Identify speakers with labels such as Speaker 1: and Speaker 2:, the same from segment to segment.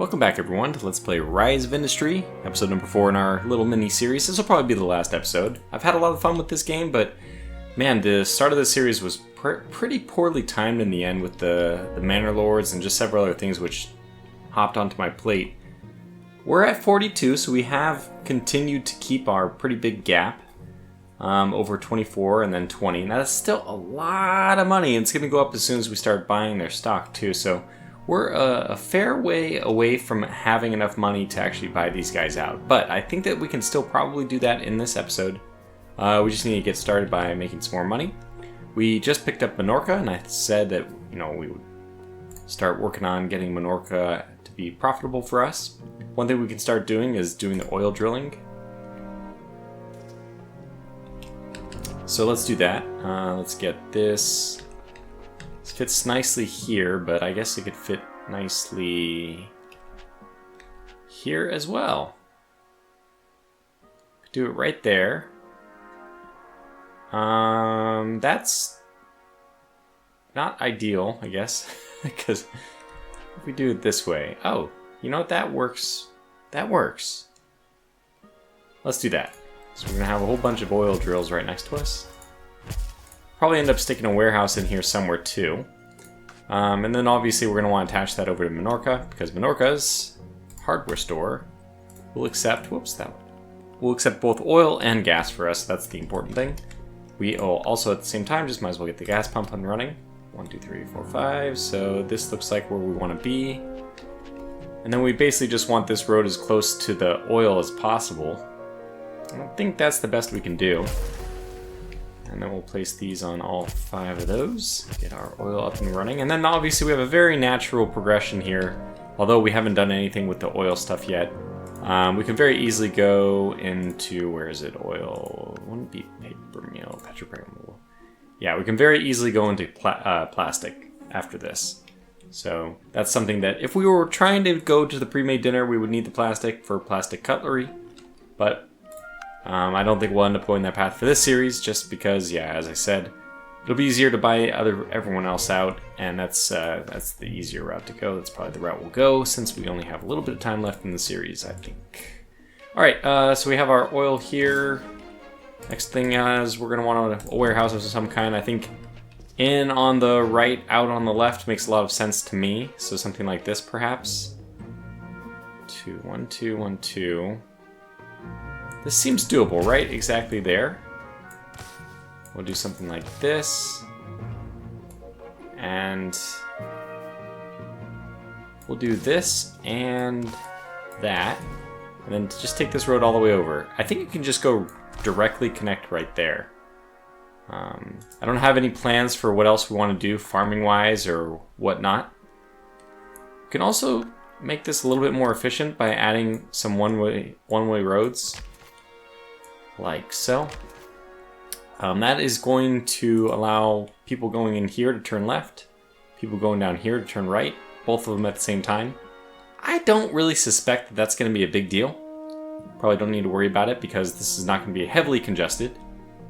Speaker 1: Welcome back everyone to Let's Play Rise of Industry, episode number 4 in our little mini-series. This will probably be the last episode. I've had a lot of fun with this game, but man, the start of the series was pretty poorly timed in the end with the Manor Lords and just several other things which hopped onto my plate. We're at 42, so we have continued to keep our pretty big gap over 24 and then 20. Now that's still a lot of money, and it's going to go up as soon as we start buying their stock too, so we're a fair way away from having enough money to actually buy these guys out. But I think that we can still probably do that in this episode. We just need to get started by making some more money. We just picked up Minorca, and I said that we would start working on getting Minorca to be profitable for us. One thing we can start doing is doing the oil drilling. So let's do that. Let's get this. This fits nicely here, but I guess it could fit nicely here as well. Could do it right there. That's not ideal, I guess, because if we do it this way, oh, you know what, that works. That works. Let's do that. So we're gonna have a whole bunch of oil drills right next to us. Probably end up sticking a warehouse in here somewhere too. And then obviously we're going to want to attach that over to Minorca, because Minorca's hardware store will accept, will accept both oil and gas for us. That's the important thing. We will also at the same time just might as well get the gas pump up and running. 1, 2, 3, 4, 5. So this looks like where we want to be. And then we basically just want this road as close to the oil as possible. I don't think that's the best we can do. And then we'll place these on all 5 of those, get our oil up and running. And then obviously we have a very natural progression here. Although we haven't done anything with the oil stuff yet. We can very easily go into, where is it, oil? It wouldn't be paper meal, petrochemical. Yeah, we can very easily go into plastic after this. So that's something that if we were trying to go to the pre-made dinner, we would need the plastic for plastic cutlery. But I don't think we'll end up going that path for this series, just because, yeah, as I said, it'll be easier to buy everyone else out, and that's the easier route to go. That's probably the route we'll go, since we only have a little bit of time left in the series, I think. Alright, so we have our oil here. Next thing is we're going to want a warehouse of some kind. I think in on the right, out on the left makes a lot of sense to me. So something like this, perhaps. 2, 1, 2, 1, 2. This seems doable, right? Exactly there. We'll do something like this. And we'll do this and that. And then just take this road all the way over. I think you can just go directly connect right there. I don't have any plans for what else we want to do farming-wise or whatnot. You can also make this a little bit more efficient by adding some one-way roads. Like so. That is going to allow people going in here to turn left, people going down here to turn right, both of them at the same time. I don't really suspect that that's going to be a big deal. Probably don't need to worry about it because this is not going to be heavily congested.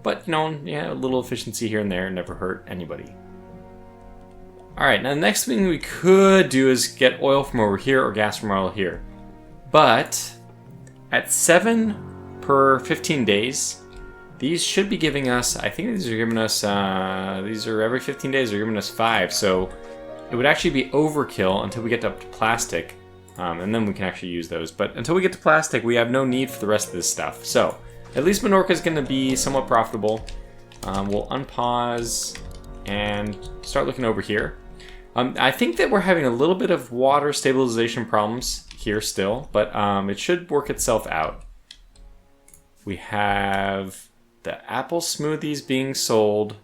Speaker 1: But, yeah, a little efficiency here and there never hurt anybody. Alright, now the next thing we could do is get oil from over here or gas from over here. But at 7 per 15 days, these should be giving us, I think these are giving us, these are every 15 days, they're giving us 5, so it would actually be overkill until we get up to plastic, and then we can actually use those. But until we get to plastic, we have no need for the rest of this stuff. So at least Minorca is going to be somewhat profitable. We'll unpause and start looking over here. I think that we're having a little bit of water stabilization problems here still, but it should work itself out. We have the apple smoothies being sold.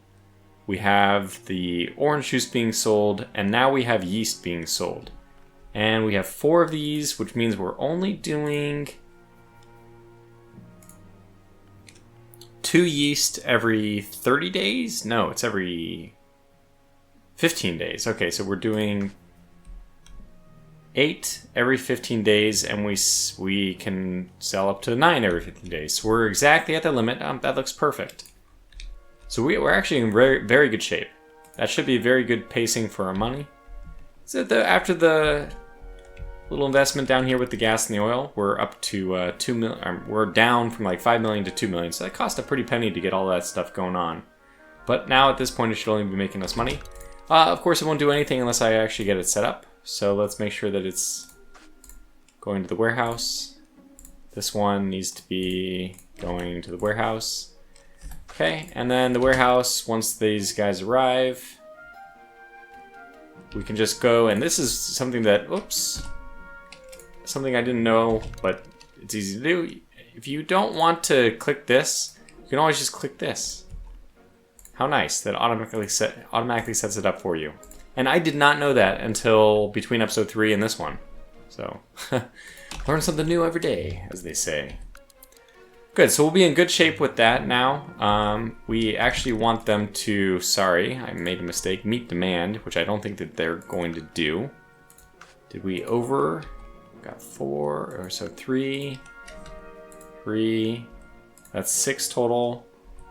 Speaker 1: We have the orange juice being sold. And now we have yeast being sold. And we have 4 of these, which means we're only doing 2 yeast every 30 days? No, it's every 15 days. Okay, so we're doing 8 every 15 days, and we can sell up to 9 every 15 days. So we're exactly at the limit. That looks perfect. So we're actually in very, very good shape. That should be very good pacing for our money. So after the Little investment down here with the gas and the oil. We're up to 2 million. We're down from like 5 million to 2 million. So that cost a pretty penny to get all that stuff going on. But now at this point, it should only be making us money. Of course, it won't do anything unless I actually get it set up. So let's make sure that it's going to the warehouse. This one needs to be going to the warehouse. Okay, and then the warehouse, once these guys arrive, we can just go, and this is something that, oops, something I didn't know, but it's easy to do. If you don't want to click this, you can always just click this. How nice, that automatically sets it up for you. And I did not know that until between episode 3 and this one. So, learn something new every day, as they say. Good, so we'll be in good shape with that now. We actually want them to, sorry, I made a mistake, meet demand, which I don't think that they're going to do. Did we over? Got 4, or so 3, that's 6 total.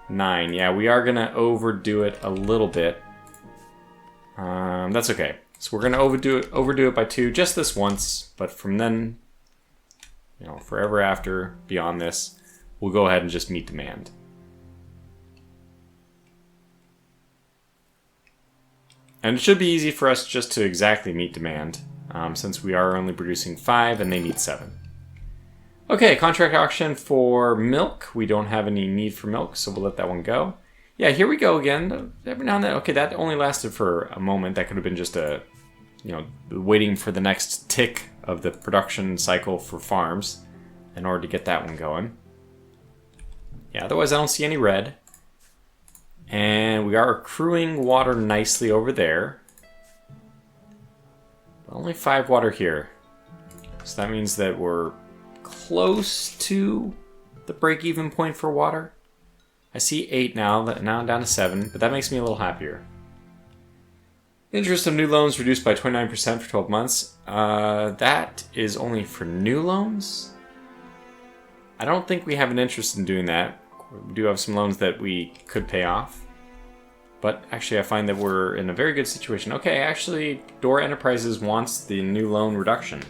Speaker 1: 9. Yeah, we are gonna overdo it a little bit. That's okay. So we're gonna overdo it by 2 just this once, but from then, you know, forever after, beyond this, we'll go ahead and just meet demand. And it should be easy for us just to exactly meet demand, since we are only producing 5 and they need 7. Okay, contract auction for milk. We don't have any need for milk, so we'll let that one go. Yeah, here we go again. Every now and then, okay, that only lasted for a moment. That could have been just a, you know, waiting for the next tick of the production cycle for farms in order to get that one going. Yeah, otherwise I don't see any red. And we are accruing water nicely over there. But only 5 water here. So that means that we're close to the break-even point for water. I see 8 now. Now I'm down to 7, but that makes me a little happier. Interest of new loans reduced by 29% for 12 months. That is only for new loans. I don't think we have an interest in doing that. We do have some loans that we could pay off. But actually I find that we're in a very good situation. Okay, actually Dora Enterprises wants the new loan reduction.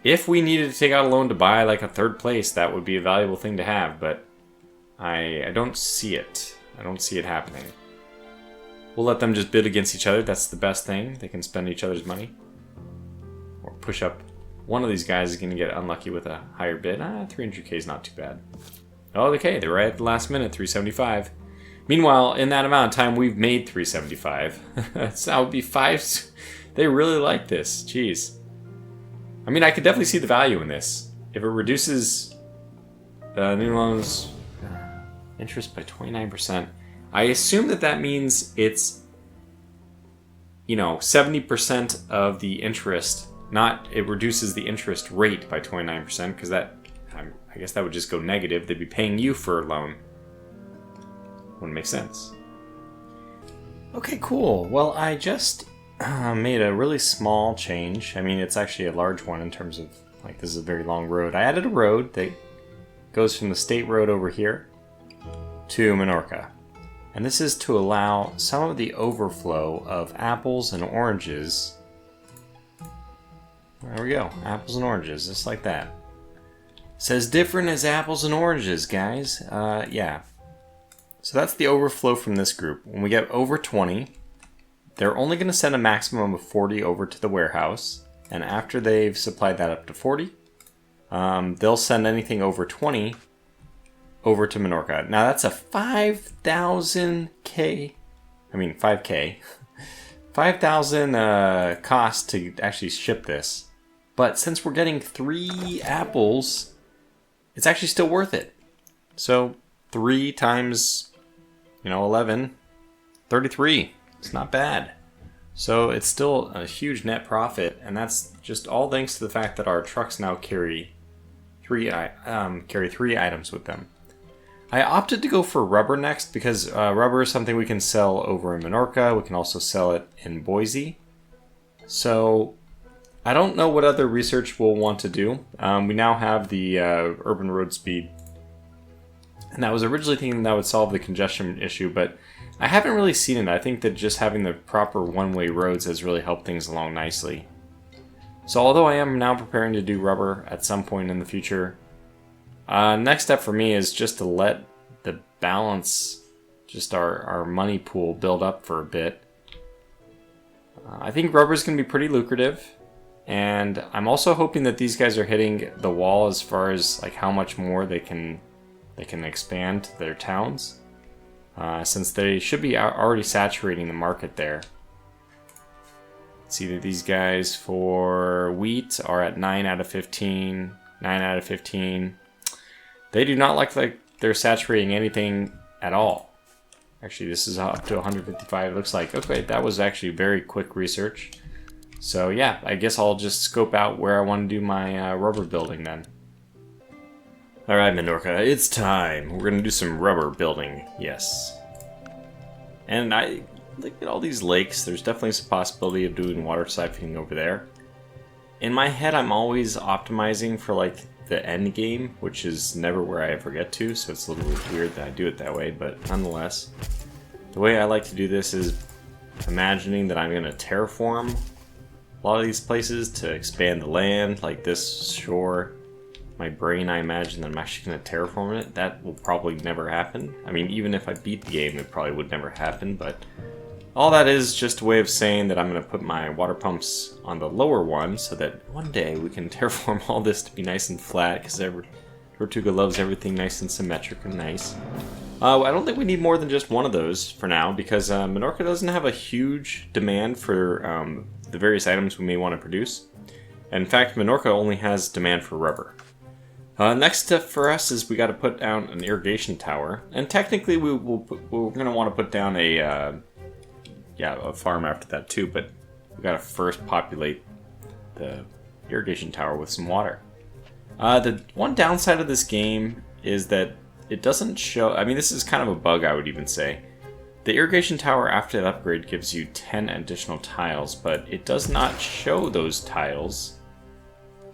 Speaker 1: If we needed to take out a loan to buy like a 3rd place, that would be a valuable thing to have, but I don't see it. I don't see it happening. We'll let them just bid against each other. That's the best thing. They can spend each other's money. Or push up. One of these guys is going to get unlucky with a higher bid. 300k is not too bad. Oh, okay, they're right at the last minute, 375. Meanwhile, in that amount of time, we've made 375. So that would be 5. They really like this. Jeez. I mean, I could definitely see the value in this. If it reduces the new loans interest by 29%, I assume that that means it's, you know, 70% of the interest, not it reduces the interest rate by 29%, because that, I guess that would just go negative. They'd be paying you for a loan. Wouldn't make sense. Okay, cool. Well, I just made a really small change. I mean, it's actually a large one in terms of, like, this is a very long road. I added a road that goes from the state road over here to Minorca. And this is to allow some of the overflow of apples and oranges. There we go, apples and oranges, just like that. Says different as apples and oranges, guys. Yeah. So that's the overflow from this group. When we get over 20, they're only going to send a maximum of 40 over to the warehouse. And after they've supplied that up to 40, they'll send anything over 20 over to Minorca. Now that's a 5,000 cost to actually ship this. But since we're getting 3 apples, it's actually still worth it. So 3 times, 11, 33. It's not bad. So it's still a huge net profit, and that's just all thanks to the fact that our trucks now carry 3 items with them. I opted to go for rubber next because rubber is something we can sell over in Minorca. We can also sell it in Boise. So I don't know what other research we'll want to do. We now have the urban road speed. And that was originally thinking that would solve the congestion issue, but I haven't really seen it. I think that just having the proper one-way roads has really helped things along nicely. So although I am now preparing to do rubber at some point in the future, next step for me is just to let the balance, just our money pool build up for a bit. I think rubber is going to be pretty lucrative, and I'm also hoping that these guys are hitting the wall as far as like how much more they can expand their towns, since they should be already saturating the market there. See that these guys for wheat are at 9 out of 15, 9 out of 15. They do not like they're saturating anything at all. Actually, this is up to 155, it looks like. Okay, that was actually very quick research. So yeah, I guess I'll just scope out where I want to do my rubber building then. Alright, Minorca, it's time. We're going to do some rubber building, yes. And I look at all these lakes. There's definitely some possibility of doing water siphoning over there. In my head, I'm always optimizing for like the end game, which is never where I ever get to, so it's a little bit weird that I do it that way, but nonetheless. The way I like to do this is imagining that I'm going to terraform a lot of these places to expand the land, like this shore. My brain, I imagine that I'm actually going to terraform it. That will probably never happen. I mean, even if I beat the game, it probably would never happen, but all that is just a way of saying that I'm going to put my water pumps on the lower one so that one day we can terraform all this to be nice and flat, because Tortuga loves everything nice and symmetric and nice. I don't think we need more than just one of those for now, because Minorca doesn't have a huge demand for the various items we may want to produce. In fact, Minorca only has demand for rubber. Next step for us is we got to put down an irrigation tower, and technically we're going to want to put down a farm after that too, but we got to first populate the irrigation tower with some water. The one downside of this game is that it doesn't show, I mean, this is kind of a bug, I would even say. The irrigation tower after that upgrade gives you 10 additional tiles, but it does not show those tiles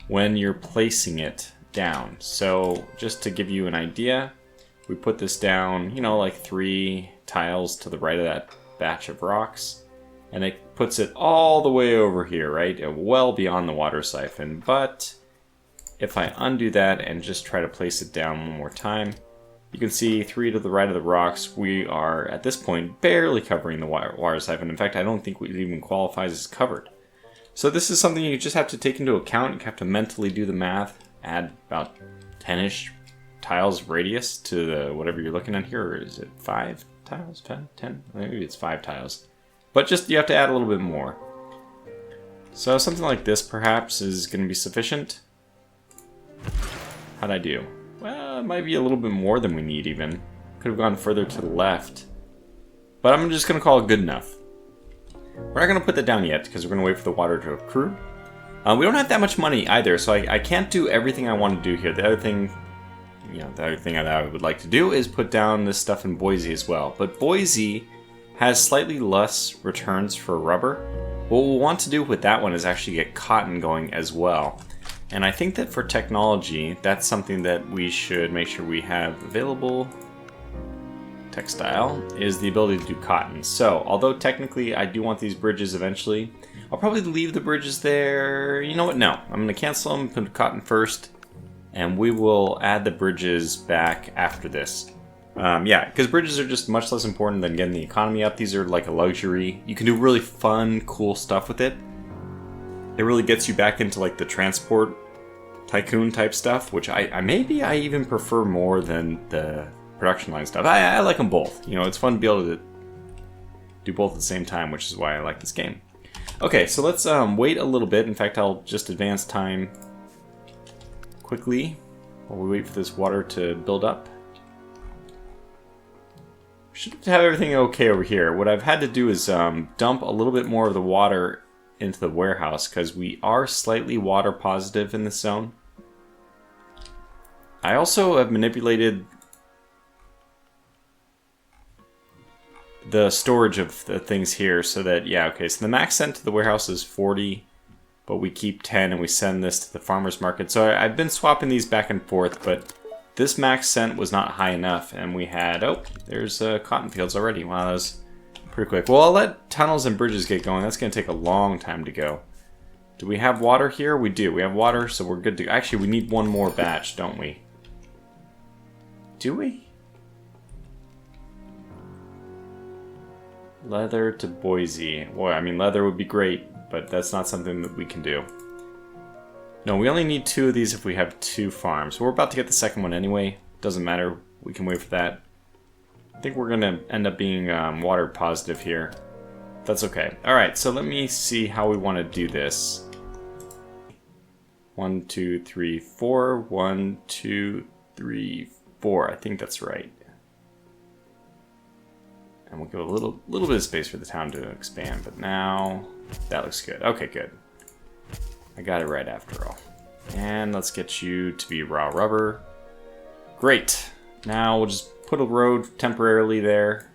Speaker 1: when you're placing it down. So just to give you an idea, we put this down, you know, like 3 tiles to the right of that batch of rocks, and it puts it all the way over here, right? Well beyond the water siphon. But if I undo that and just try to place it down one more time, you can see 3 to the right of the rocks, we are at this point barely covering the water siphon. In fact, I don't think it even qualifies as covered. So this is something you just have to take into account. You have to mentally do the math, add about 10-ish tiles of radius to the whatever you're looking at here. Or is it 5 tiles? 10? Maybe it's 5 tiles. But just you have to add a little bit more. So something like this perhaps is going to be sufficient. How'd I do? Well, it might be a little bit more than we need even. Could have gone further to the left. But I'm just going to call it good enough. We're not going to put that down yet because we're going to wait for the water to accrue. We don't have that much money either, so I can't do everything I want to do here. The other thing that I would like to do is put down this stuff in Boise as well. But Boise has slightly less returns for rubber. What we'll want to do with that one is actually get cotton going as well. And I think that for technology, that's something that we should make sure we have available. Textile is the ability to do cotton. So, although technically I do want these bridges eventually, I'll probably leave the bridges there. You know what? No. I'm going to cancel them, put cotton first, and we will add the bridges back after this. Yeah, because bridges are just much less important than getting the economy up. These are like a luxury. You can do really fun, cool stuff with it. It really gets you back into like the transport Tycoon type stuff, which I even prefer more than the production line stuff. I like them both. You know, it's fun to be able to do both at the same time, which is why I like this game. Okay, so let's wait a little bit. In fact, I'll just advance time quickly while we wait for this water to build up. Should have everything okay over here. What I've had to do is dump a little bit more of the water into the warehouse because we are slightly water positive in this zone. I also have manipulated the storage of the things here so that, yeah, okay, so the max sent to the warehouse is 40, but we keep 10 and we send this to the farmer's market. So I've been swapping these back and forth, but this max sent was not high enough, and we had, oh, there's cotton fields already. Wow, that was pretty quick. Well, I'll let tunnels and bridges get going. That's going to take a long time to go. Do we have water here? We do. We have water, so we're good to... Actually, we need one more batch, don't we? Do we? Leather to Boise. Boy, I mean, leather would be great, but that's not something that we can do. No, we only need 2 of these if we have 2 farms. We're about to get the second one anyway. Doesn't matter. We can wait for that. I think we're going to end up being water positive here. That's okay. Alright, so let me see how we want to do this. 1, 2, 3, 4. 1, 2, 3, 4. I think that's right. And we'll give a little bit of space for the town to expand, but now that looks good. Okay, good. I got it right after all. And let's get you to be raw rubber. Great. Now we'll just put a road temporarily there.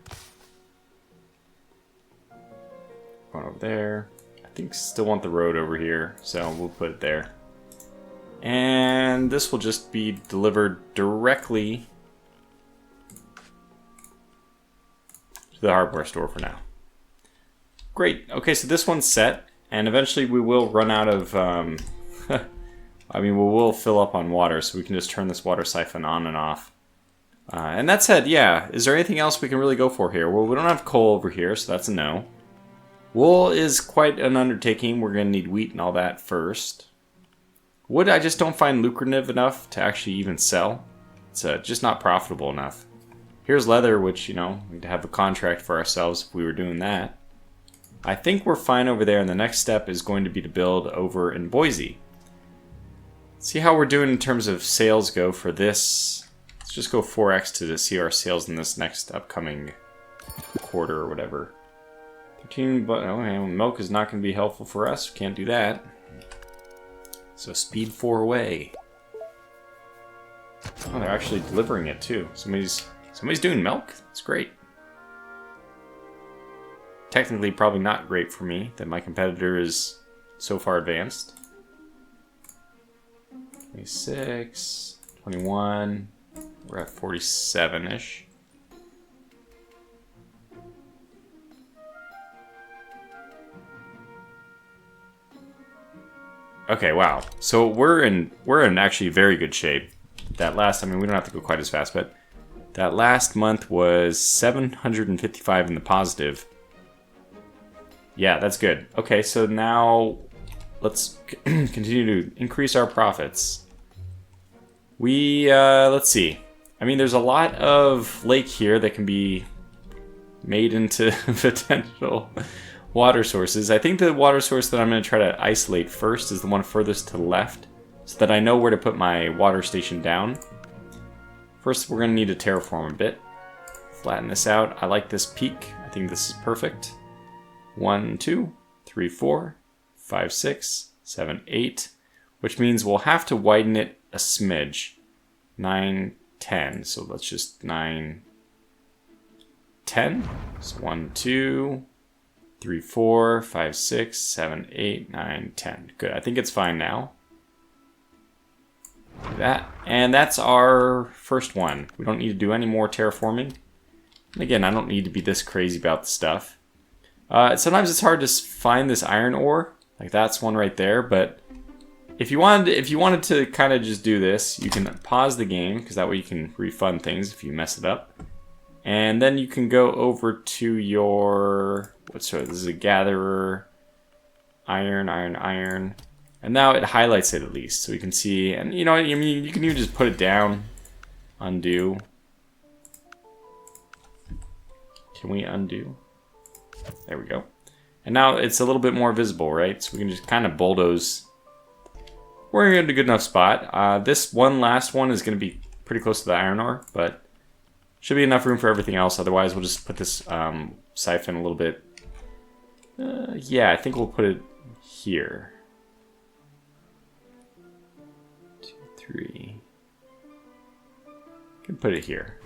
Speaker 1: Going over there. I think still want the road over here, so we'll put it there. And this will just be delivered directly to the hardware store for now. Great. Okay, so this one's set, and eventually we will run out of... I mean, we will fill up on water, so we can just turn this water siphon on and off. And that said, yeah, is there anything else we can really go for here? Well, we don't have coal over here, so that's a no. Wool is quite an undertaking. We're going to need wheat and all that first. Wood I just don't find lucrative enough to actually even sell. It's just not profitable enough. Here's leather, which, you know, we'd have a contract for ourselves if we were doing that. I think we're fine over there, and the next step is going to be to build over in Boise. See how we're doing in terms of sales go for this. Let's just go 4x to see our sales in this next upcoming quarter or whatever. 13, but okay, milk is not going to be helpful for us. Can't do that. So speed 4 away. Oh, they're actually delivering it too. Somebody's doing milk. That's great. Technically, probably not great for me that my competitor is so far advanced. 26, 21. We're at 47-ish. Okay, wow. So we're in actually very good shape. That last, I mean, we don't have to go quite as fast, but that last month was 755 in the positive. Yeah, that's good. Okay, so now let's continue to increase our profits. Let's see. I mean, there's a lot of lake here that can be made into potential water sources. I think the water source that I'm going to try to isolate first is the one furthest to the left, so that I know where to put my water station down. First, we're going to need to terraform a bit. Flatten this out. I like this peak. I think this is perfect. 1, 2, 3, 4, 5, 6, 7, 8, which means we'll have to widen it a smidge. 9, 10. So let's just 9, 10. So 1, 2, 3, 4, 5, 6, 7, 8, 9, 10. Good. I think it's fine now. Do that. And that's our first one. We don't need to do any more terraforming. And again, I don't need to be this crazy about the stuff. Sometimes it's hard to find this iron ore. Like that's one right there. But if you wanted to kind of just do this, you can pause the game, because that way you can refund things if you mess it up. And then you can go over to your... this is a gatherer. Iron, iron, iron. And now it highlights it at least, so you can see. And you know, I mean, you can even just put it down. Undo. Can we undo? There we go. And now it's a little bit more visible, right? So we can just kind of bulldoze. We're in a good enough spot. This last one is going to be pretty close to the iron ore, but should be enough room for everything else. Otherwise, we'll just put this siphon a little bit. Yeah, I think we'll put it here. 2, 3. Can put it here.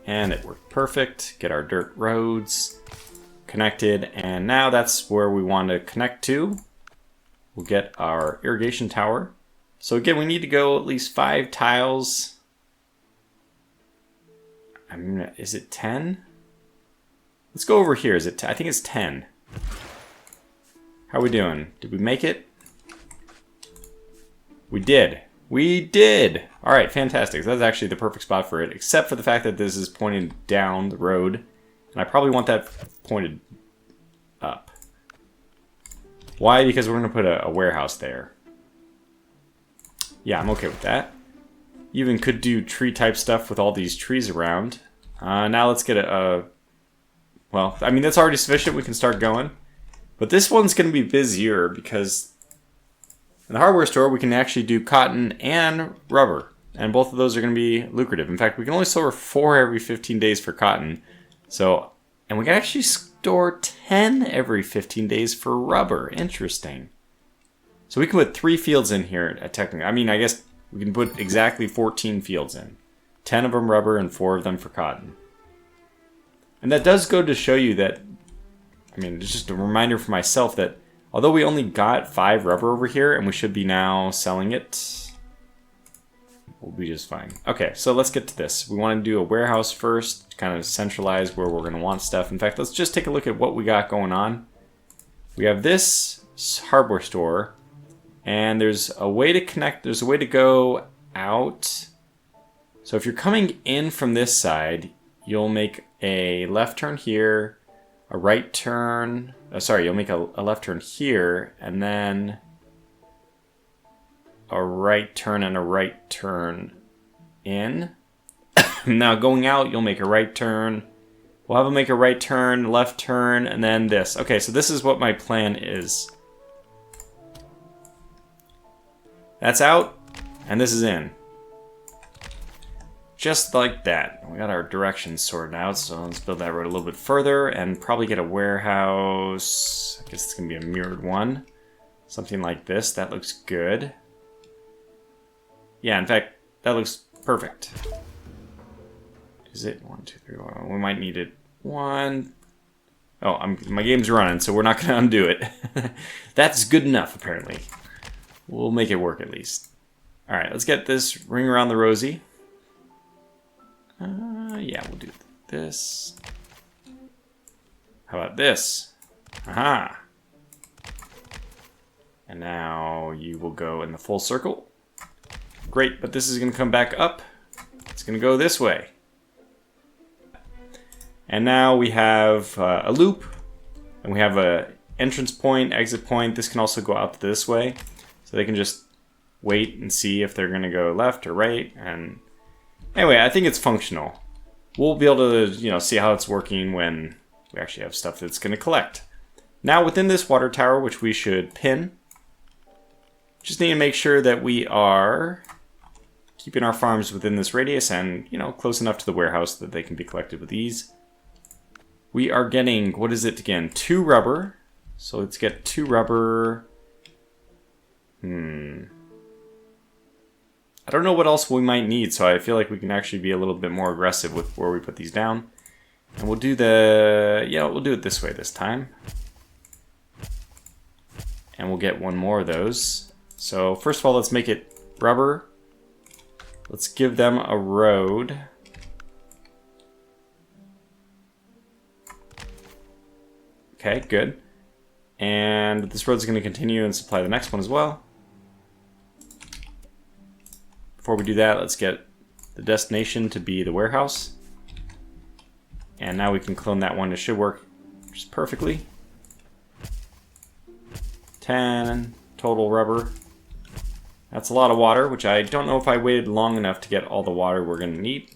Speaker 1: And it worked perfect. Get our dirt roads connected, and now that's where we want to connect to. We'll get our irrigation tower. So again, we need to go at least 5 tiles. I mean, is it 10? Let's go over here. Is it? I think it's 10. How are we doing? Did we make it? We did. We did! Alright, fantastic. That's actually the perfect spot for it, except for the fact that this is pointing down the road. And I probably want that pointed up. Why? Because we're going to put a warehouse there. Yeah, I'm okay with that. You even could do tree type stuff with all these trees around. Now let's get a... Well, I mean, that's already sufficient. We can start going. But this one's going to be busier because in the hardware store, we can actually do cotton and rubber. And both of those are going to be lucrative. In fact, we can only store 4 every 15 days for cotton. So, and we can actually store 10 every 15 days for rubber. Interesting. So we can put 3 fields in here technically. I mean, I guess we can put exactly 14 fields in. 10 of them rubber and 4 of them for cotton. And that does go to show you that, I mean, it's just a reminder for myself that although we only got 5 rubber over here and we should be now selling it, we'll be just fine. Okay, so let's get to this. We want to do a warehouse first, to kind of centralize where we're going to want stuff. In fact, let's just take a look at what we got going on. We have this hardware store, and there's a way to connect, there's a way to go out. So if you're coming in from this side, you'll make a left turn here, a right turn, you'll make a left turn here, and then a right turn and a right turn in. Now going out, you'll make a right turn. We'll have them make a right turn, left turn, and then this. Okay, so this is what my plan is. That's out, and this is in. Just like that. We got our directions sorted out, so let's build that road a little bit further and probably get a warehouse. I guess it's going to be a mirrored one. Something like this. That looks good. Yeah, in fact, that looks perfect. Is it 1, 2, 3, 4? We might need it. 1. Oh, my game's running, so we're not going to undo it. That's good enough, apparently. We'll make it work at least. Alright, let's get this ring around the rosy. Yeah, we'll do this. How about this? Aha! And now you will go in the full circle. Great, but this is going to come back up. It's going to go this way. And now we have a loop, and we have a entrance point, exit point. This can also go out this way, so they can just wait and see if they're going to go left or right. And anyway, I think it's functional. We'll be able to, see how it's working when we actually have stuff that's going to collect. Now within this water tower, which we should pin, just need to make sure that we are keeping our farms within this radius and, close enough to the warehouse that they can be collected with ease. We are getting, what is it again? 2 rubber. So let's get 2 rubber. I don't know what else we might need, so I feel like we can actually be a little bit more aggressive with where we put these down. And we'll do we'll do it this way this time. And we'll get 1 more of those. So first of all, let's make it rubber. Let's give them a road. Okay, good. And this road's going to continue and supply the next one as well. Before we do that, let's get the destination to be the warehouse. And now we can clone that one. It should work just perfectly. 10 total rubber. That's a lot of water, which I don't know if I waited long enough to get all the water we're going to need.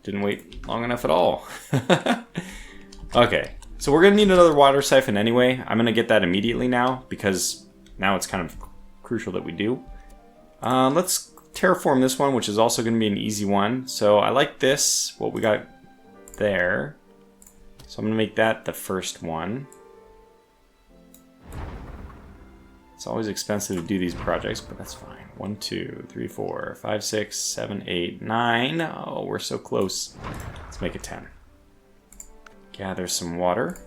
Speaker 1: Didn't wait long enough at all. Okay, so we're going to need another water siphon anyway. I'm going to get that immediately now, because now it's kind of crucial that we do. Let's terraform this one, which is also going to be an easy one. So I like this, what we got there. So I'm going to make that the first one. It's always expensive to do these projects, but that's fine. 1, 2, 3, 4, 5, 6, 7, 8, 9. Oh, we're so close. Let's make it 10. Gather some water.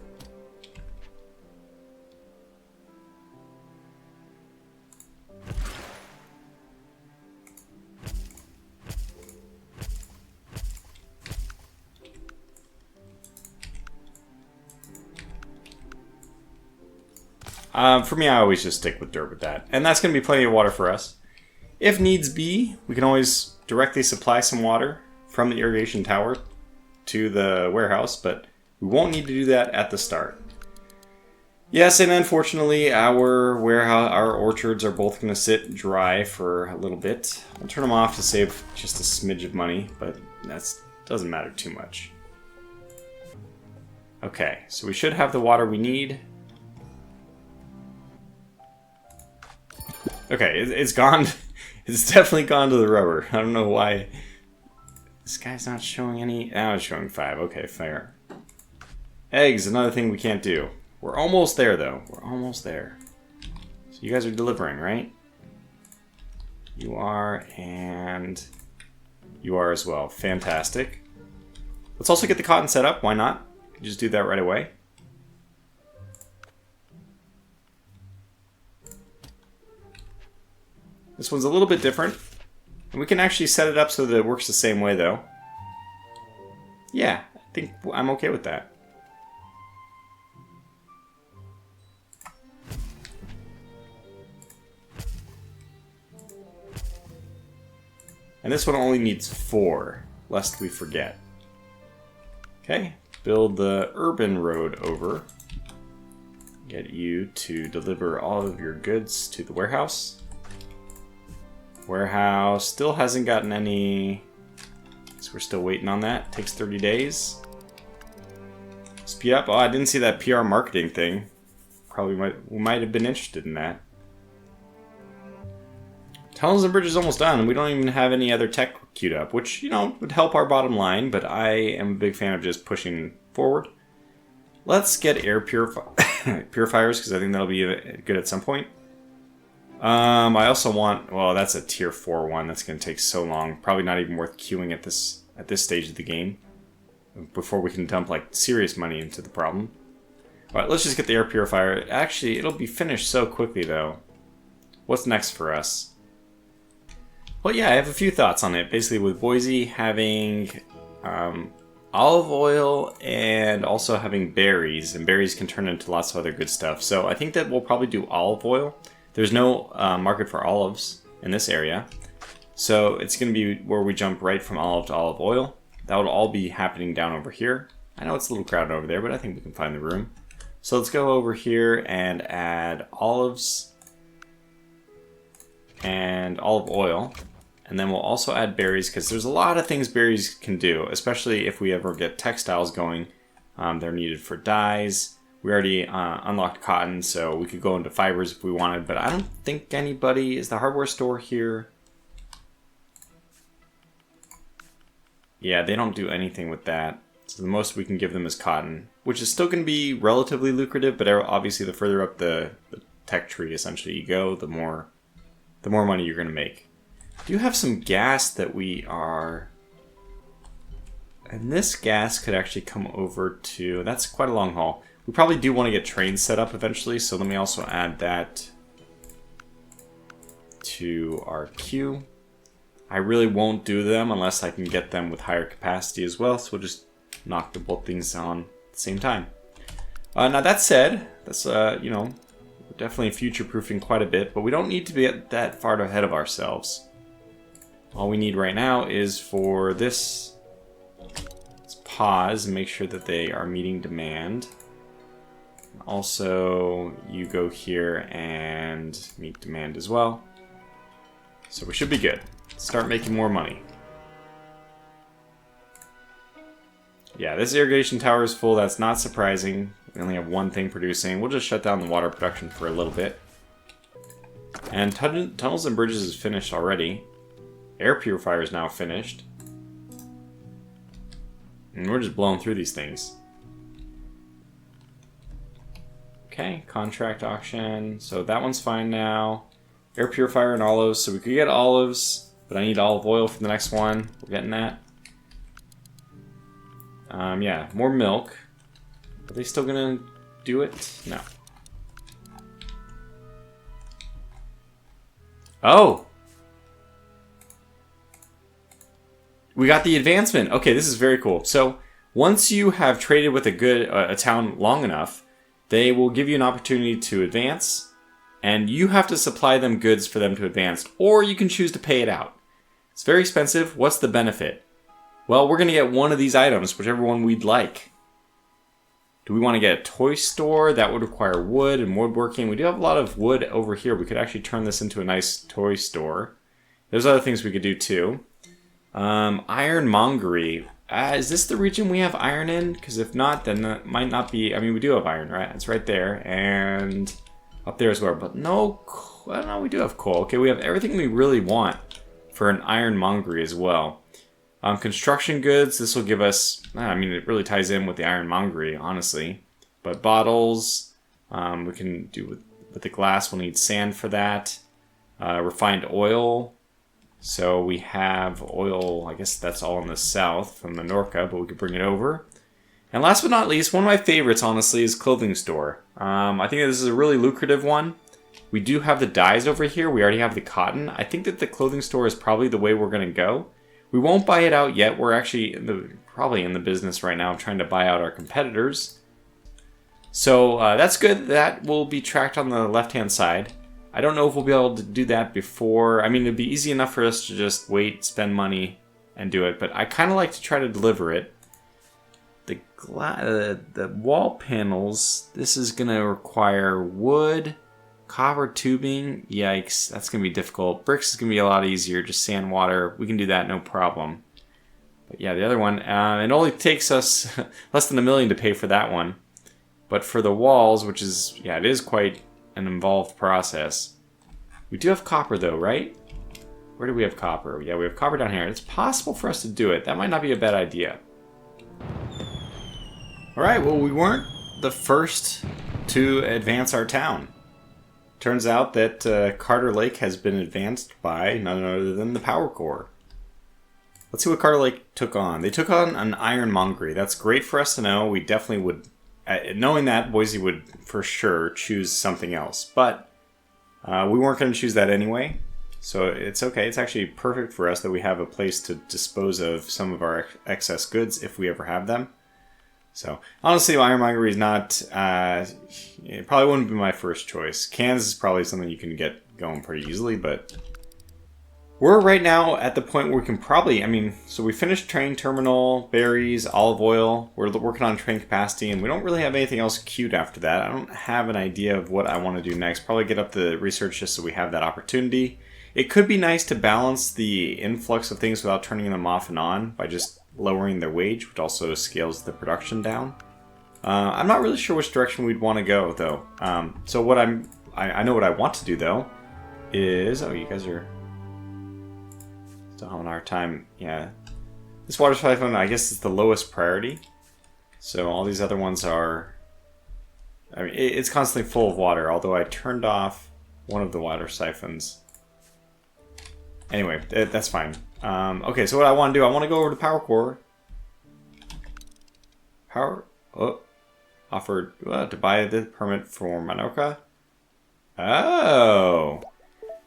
Speaker 1: For me, I always just stick with dirt with that. And that's going to be plenty of water for us. If needs be, we can always directly supply some water from the irrigation tower to the warehouse, but we won't need to do that at the start. Yes, and unfortunately, our warehouse, our orchards are both going to sit dry for a little bit. I'll turn them off to save just a smidge of money, but that doesn't matter too much. Okay, so we should have the water we need. Okay, it's gone. It's definitely gone to the rubber. I don't know why. This guy's not showing any. Now it's showing 5. Okay, fair. Eggs, another thing we can't do. We're almost there, though. We're almost there. So you guys are delivering, right? You are, and you are as well. Fantastic. Let's also get the cotton set up. Why not? Just do that right away. This one's a little bit different. And we can actually set it up so that it works the same way, though. Yeah, I think I'm okay with that. And this one only needs 4, lest we forget. Okay, build the urban road over. Get you to deliver all of your goods to the warehouse. Warehouse still hasn't gotten any, so we're still waiting on that. Takes 30 days. Speed up. Oh, I didn't see that PR marketing thing. Probably we might have been interested in that. Tunnels and bridges almost done, and we don't even have any other tech queued up, which, you know, would help our bottom line, but I am a big fan of just pushing forward. Let's get air purifiers, because I think that'll be good at some point. I also want, well, that's a tier 4 one. That's going to take so long. Probably not even worth queuing at this stage of the game before we can dump like serious money into the problem. All right, let's just get the air purifier. Actually, it'll be finished so quickly though. What's next for us? Well, yeah, I have a few thoughts on it. Basically, with Boise having olive oil and also having berries, and berries can turn into lots of other good stuff. So I think that we'll probably do olive oil. There's no market for olives in this area, so it's going to be where we jump right from olive to olive oil. That would all be happening down over here. I know it's a little crowded over there, but I think we can find the room. So let's go over here and add olives and olive oil. And then we'll also add berries, because there's a lot of things berries can do, especially if we ever get textiles going. They're needed for dyes. We already unlocked cotton, so we could go into fibers if we wanted, but I don't think anybody... Is the hardware store here? Yeah, they don't do anything with that. So the most we can give them is cotton, which is still going to be relatively lucrative, but obviously the further up the tech tree essentially you go, the more money you're going to make. Do you have some gas that we are... And this gas could actually come over to... That's quite a long haul. We probably do want to get trains set up eventually, so let me also add that to our queue. I really won't do them unless I can get them with higher capacity as well, so we'll just knock the both things on at the same time. Now that said, that's, you know, we're definitely future-proofing quite a bit, but we don't need to be that far ahead of ourselves. All we need right now is for this, let's pause and make sure that they are meeting demand. Also, you go here and meet demand as well. So we should be good. Start making more money. Yeah, this irrigation tower is full. That's not surprising. We only have one thing producing. We'll just shut down the water production for a little bit. And tunnels and bridges is finished already. Air purifier is now finished. And we're just blowing through these things. Okay, contract auction. So that one's fine now. Air purifier and olives. So we could get olives, but I need olive oil for the next one. We're getting that. Yeah, more milk. Are they still gonna do it? No. Oh! We got the advancement. Okay, this is very cool. So once you have traded with a town long enough, they will give you an opportunity to advance, and you have to supply them goods for them to advance, or you can choose to pay it out. It's very expensive. What's the benefit? Well, we're going to get one of these items, whichever one we'd like. Do we want to get a toy store? That would require wood and woodworking. We do have a lot of wood over here. We could actually turn this into a nice toy store. There's other things we could do too. Ironmongery. Is this the region we have iron in? Because if not, then that might not be... I mean, we do have iron, right? It's right there. And up there as well. But no, I don't know, we do have coal. Okay, we have everything we really want for an ironmongery as well. Construction goods, this will give us... I mean, it really ties in with the ironmongery, honestly. But bottles, we can do with the glass. We'll need sand for that. Refined oil. So we have oil, I guess that's all in the south from Menorca, but we could bring it over. And last but not least, one of my favorites, honestly, is clothing store. I think this is a really lucrative one. We do have the dyes over here. We already have the cotton. I think that the clothing store is probably the way we're going to go. We won't buy it out yet. We're actually probably in the business right now of trying to buy out our competitors. So that's good. That will be tracked on the left-hand side. I don't know if we'll be able to do that before. I mean, it'd be easy enough for us to just wait, spend money, and do it. But I kind of like to try to deliver it. The wall panels, this is going to require wood, copper tubing. Yikes, that's going to be difficult. Bricks is going to be a lot easier. Just sand, water. We can do that, no problem. But yeah, the other one, it only takes us less than $1 million to pay for that one. But for the walls, which is, yeah, it is quite an involved process. We do have copper though, right? Where do we have copper? Yeah, we have copper down here. It's possible for us to do it. That might not be a bad idea. Alright, well, we weren't the first to advance our town. Turns out that Carter Lake has been advanced by none other than the Power Core. Let's see what Carter Lake took on. They took on an ironmongery. That's great for us to know. We definitely would... knowing that, Boise would for sure choose something else. But we weren't going to choose that anyway. So it's okay. It's actually perfect for us that we have a place to dispose of some of our excess goods if we ever have them. So honestly, ironmongery is not... it probably wouldn't be my first choice. Cans is probably something you can get going pretty easily, but... We're right now at the point where we can probably, I mean, so we finished train terminal, berries, olive oil. We're working on train capacity, and we don't really have anything else queued after that. I don't have an idea of what I want to do next. Probably get up the research just so we have that opportunity. It could be nice to balance the influx of things without turning them off and on by just lowering their wage, which also scales the production down. I'm not really sure which direction we'd want to go, though. So what I know what I want to do, though, is... Oh, you guys are... Still having a hard time. Yeah. This water siphon, I guess, is the lowest priority. So all these other ones are... I mean, it's constantly full of water, although I turned off one of the water siphons. Anyway, that's fine. Okay, so what I want to do, I want to go over to Power Core. Offered to buy the permit for Menorca. Oh...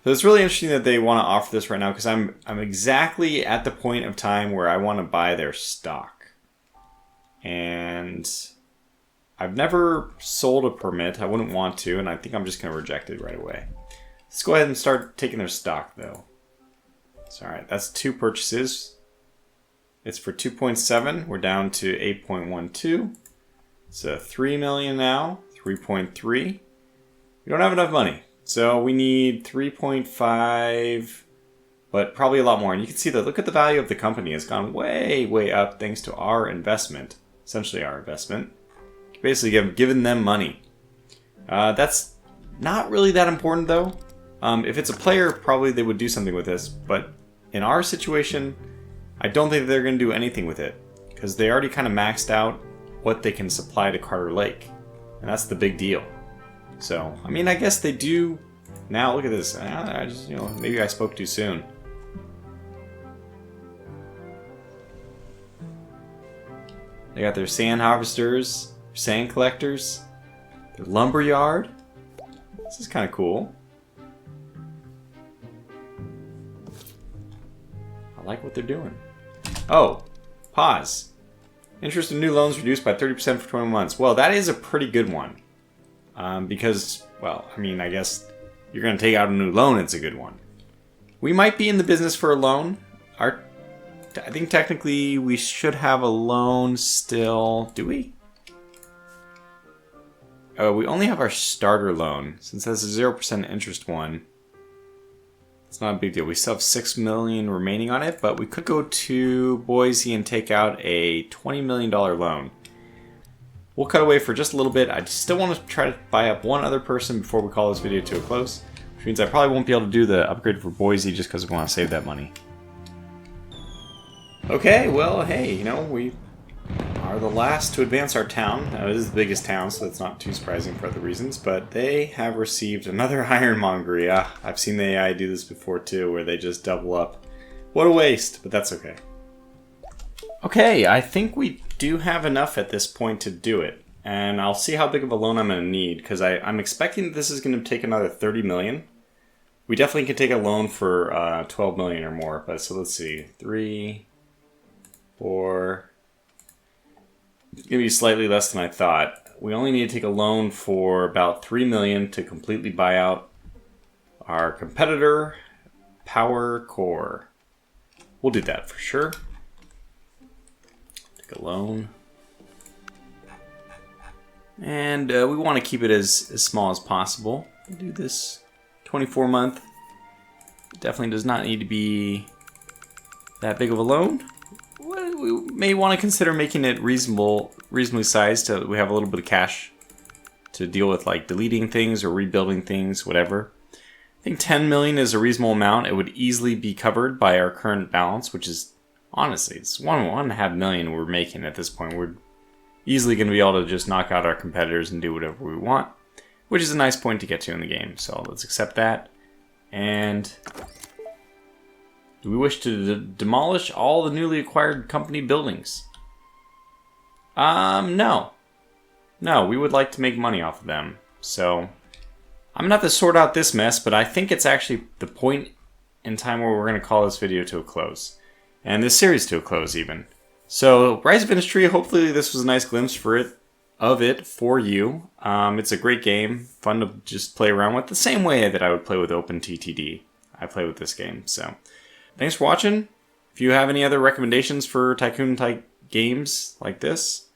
Speaker 1: So it's really interesting that they want to offer this right now because I'm exactly at the point of time where I want to buy their stock. And I've never sold a permit. I wouldn't want to, and I think I'm just going to reject it right away. Let's go ahead and start taking their stock, though. It's all right. That's 2 purchases. It's for 2.7. We're down to 8.12. It's 3 million now. 3.3. We don't have enough money. So we need 3.5, but probably a lot more. And you can see that, look at the value of the company. It's gone way, way up thanks to our investment. Essentially our investment. Basically giving them money. That's not really that important though. If it's a player, probably they would do something with this. But in our situation, I don't think they're going to do anything with it. Because they already kind of maxed out what they can supply to Carter Lake. And that's the big deal. So, I mean, I guess they do... Now, look at this. I just, maybe I spoke too soon. They got their sand harvesters, sand collectors, their lumber yard. This is kind of cool. I like what they're doing. Oh, pause. Interest in new loans reduced by 30% for 21 months. Well, that is a pretty good one. Because, well, I mean, I guess you're going to take out a new loan, it's a good one. We might be in the business for a loan. I think technically we should have a loan still. Do we? Oh, we only have our starter loan. Since that's a 0% interest one, it's not a big deal. We still have $6 million remaining on it, but we could go to Boise and take out a $20 million loan. We'll cut away for just a little bit. I still want to try to buy up one other person before we call this video to a close, which means I probably won't be able to do the upgrade for Boise just because we want to save that money. Okay, well, hey, you know, we are the last to advance our town. Now, it is the biggest town, so that's not too surprising for other reasons, but they have received another ironmongery. I've seen the AI do this before too, where they just double up. What a waste, but that's okay. Okay, I think we do have enough at this point to do it, and I'll see how big of a loan I'm going to need, because I'm expecting this is going to take another 30 million. We definitely can take a loan for 12 million or more, but so let's see, 3, 4... It's going to be slightly less than I thought. We only need to take a loan for about 3 million to completely buy out our competitor, Power Core. We'll do that for sure. Take a loan. And we want to keep it as small as possible. We'll do this 24-month. Definitely does not need to be that big of a loan. We may want to consider making it reasonably sized so we have a little bit of cash to deal with, like deleting things or rebuilding things, whatever. I think 10 million is a reasonable amount. It would easily be covered by our current balance, which is honestly, it's 1.5 million we're making at this point. We're easily going to be able to just knock out our competitors and do whatever we want, which is a nice point to get to in the game. So let's accept that. And do we wish to demolish all the newly acquired company buildings? No. No, we would like to make money off of them. So I'm going to have to sort out this mess, but I think it's actually the point in time where we're going to call this video to a close. And this series to a close, even. So, Rise of Industry, hopefully this was a nice glimpse of it for you. It's a great game, fun to just play around with, the same way that I would play with OpenTTD. I play with this game, so thanks for watching. If you have any other recommendations for Tycoon-type games like this,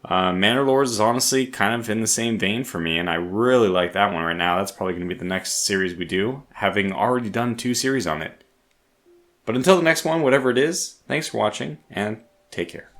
Speaker 1: Manor Lords is honestly kind of in the same vein for me, and I really like that one right now. That's probably going to be the next series we do, having already done 2 series on it. But until the next one, whatever it is, thanks for watching, and take care.